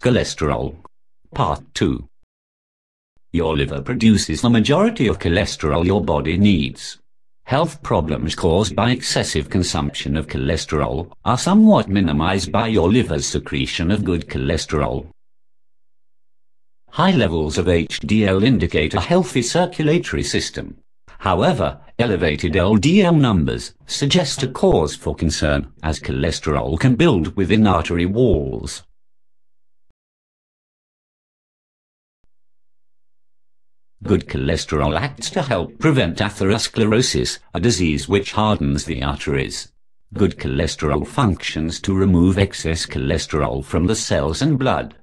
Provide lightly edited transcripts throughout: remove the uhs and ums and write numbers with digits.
Cholesterol. Part 2. Your liver produces the majority of cholesterol your body needs. Health problems caused by excessive consumption of cholesterol are somewhat minimized by your liver's secretion of good cholesterol. High levels of HDL indicate a healthy circulatory system. However, elevated LDL numbers suggest a cause for concern, as cholesterol can build within artery walls. Good cholesterol acts to help prevent atherosclerosis, a disease which hardens the arteries. Good cholesterol functions to remove excess cholesterol from the cells and blood.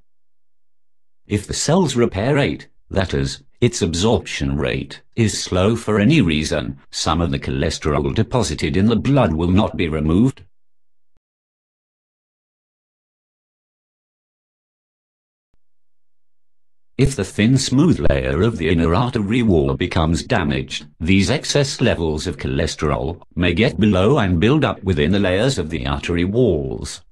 If the cell's repair rate, that is, its absorption rate, is slow for any reason, some of the cholesterol deposited in the blood will not be removed. If the thin smooth layer of the inner artery wall becomes damaged, these excess levels of cholesterol may get below and build up within the layers of the artery walls.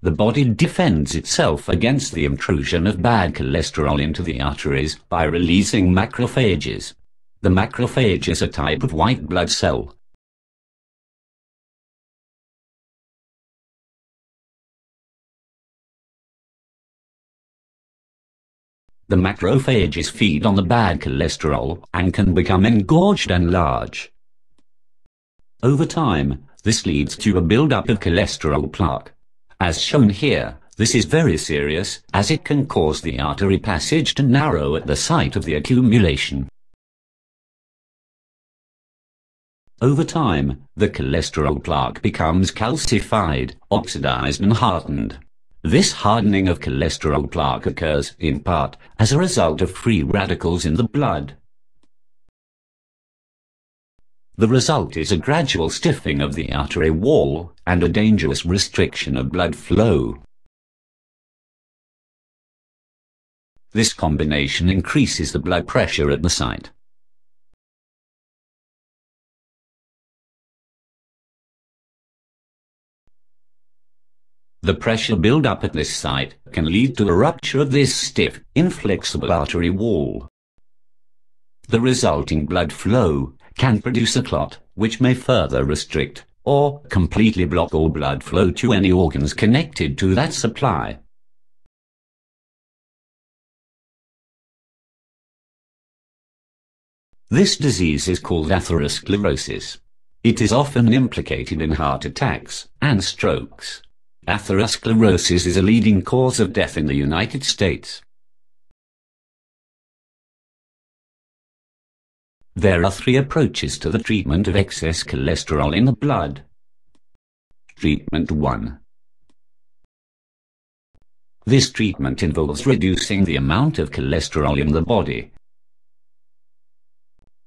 The body defends itself against the intrusion of bad cholesterol into the arteries by releasing macrophages. The macrophage is a type of white blood cell. The macrophages feed on the bad cholesterol and can become engorged and large. Over time, this leads to a buildup of cholesterol plaque. As shown here, this is very serious, as it can cause the artery passage to narrow at the site of the accumulation. Over time, the cholesterol plaque becomes calcified, oxidized and hardened. This hardening of cholesterol plaque occurs, in part, as a result of free radicals in the blood. The result is a gradual stiffening of the artery wall and a dangerous restriction of blood flow. This combination increases the blood pressure at the site. The pressure build-up at this site can lead to a rupture of this stiff, inflexible artery wall. The resulting blood flow can produce a clot, which may further restrict or completely block all blood flow to any organs connected to that supply. This disease is called atherosclerosis. It is often implicated in heart attacks and strokes. Atherosclerosis is a leading cause of death in the United States. There are 3 approaches to the treatment of excess cholesterol in the blood. Treatment 1. This treatment involves reducing the amount of cholesterol in the body.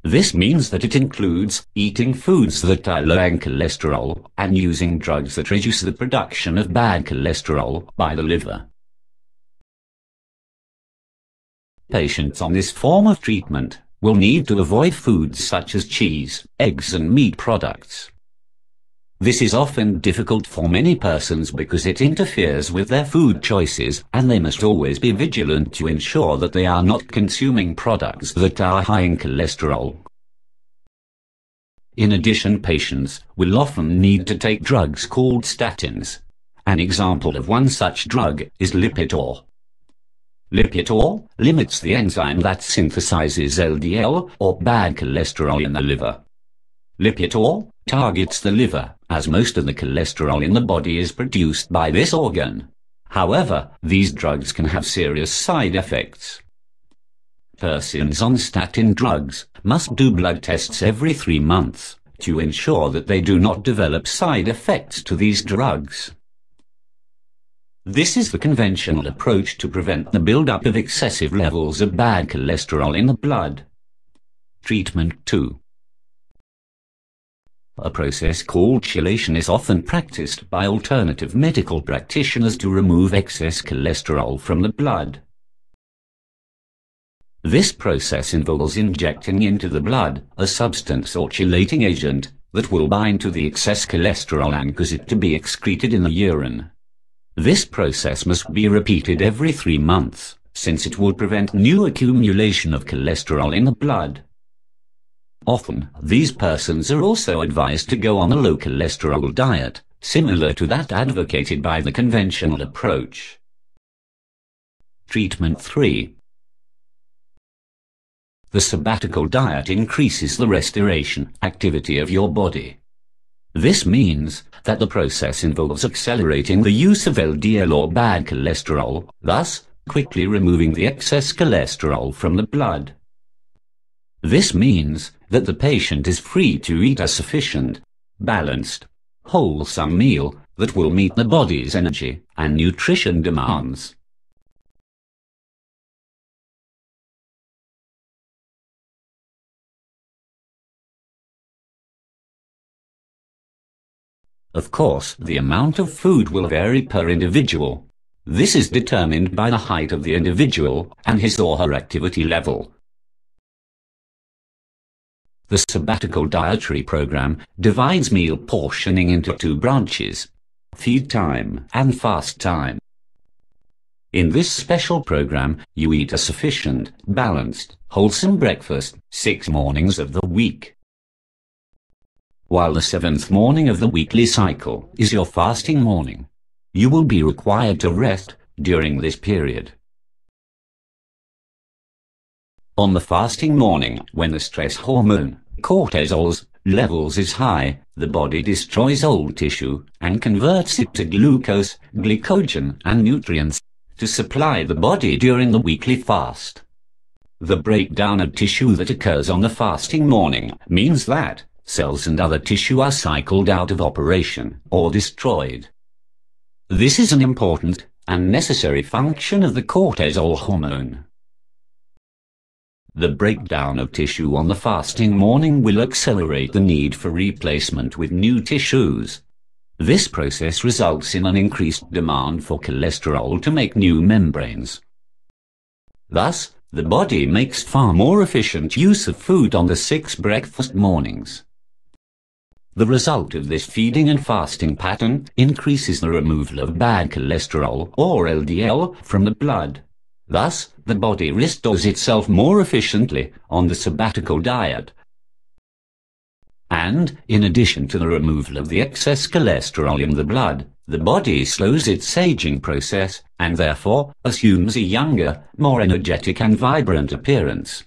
This means that it includes eating foods that are low in cholesterol and using drugs that reduce the production of bad cholesterol by the liver. Patients on this form of treatment will need to avoid foods such as cheese, eggs and meat products. This is often difficult for many persons because it interferes with their food choices, and they must always be vigilant to ensure that they are not consuming products that are high in cholesterol. In addition, patients will often need to take drugs called statins. An example of one such drug is Lipitor. Lipitor limits the enzyme that synthesizes LDL, or bad cholesterol, in the liver. Lipitor targets the liver, as most of the cholesterol in the body is produced by this organ. However, these drugs can have serious side effects. Persons on statin drugs must do blood tests every 3 months to ensure that they do not develop side effects to these drugs. This is the conventional approach to prevent the buildup of excessive levels of bad cholesterol in the blood. Treatment 2. A process called chelation is often practiced by alternative medical practitioners to remove excess cholesterol from the blood. This process involves injecting into the blood a substance or chelating agent that will bind to the excess cholesterol and cause it to be excreted in the urine. This process must be repeated every 3 months, since it will prevent new accumulation of cholesterol in the blood. Often, these persons are also advised to go on a low cholesterol diet, similar to that advocated by the conventional approach. Treatment 3. The sabbatical diet increases the restoration activity of your body. This means that the process involves accelerating the use of LDL or bad cholesterol, thus quickly removing the excess cholesterol from the blood. This means that the patient is free to eat a sufficient, balanced, wholesome meal that will meet the body's energy and nutrition demands. Of course, the amount of food will vary per individual. This is determined by the height of the individual and his or her activity level. The sabbatical dietary program divides meal portioning into 2 branches: feed time and fast time. In this special program, you eat a sufficient, balanced, wholesome breakfast 6 mornings of the week, while the 7th morning of the weekly cycle is your fasting morning. You will be required to rest during this period. On the fasting morning, when the stress hormone, cortisol's, levels is high, the body destroys old tissue and converts it to glucose, glycogen, and nutrients to supply the body during the weekly fast. The breakdown of tissue that occurs on the fasting morning means that cells and other tissue are cycled out of operation or destroyed. This is an important and necessary function of the cortisol hormone. The breakdown of tissue on the fasting morning will accelerate the need for replacement with new tissues. This process results in an increased demand for cholesterol to make new membranes. Thus, the body makes far more efficient use of food on the 6 breakfast mornings. The result of this feeding and fasting pattern increases the removal of bad cholesterol, or LDL, from the blood. Thus, the body restores itself more efficiently on the sabbatical diet. And, in addition to the removal of the excess cholesterol in the blood, the body slows its aging process, and therefore assumes a younger, more energetic and vibrant appearance.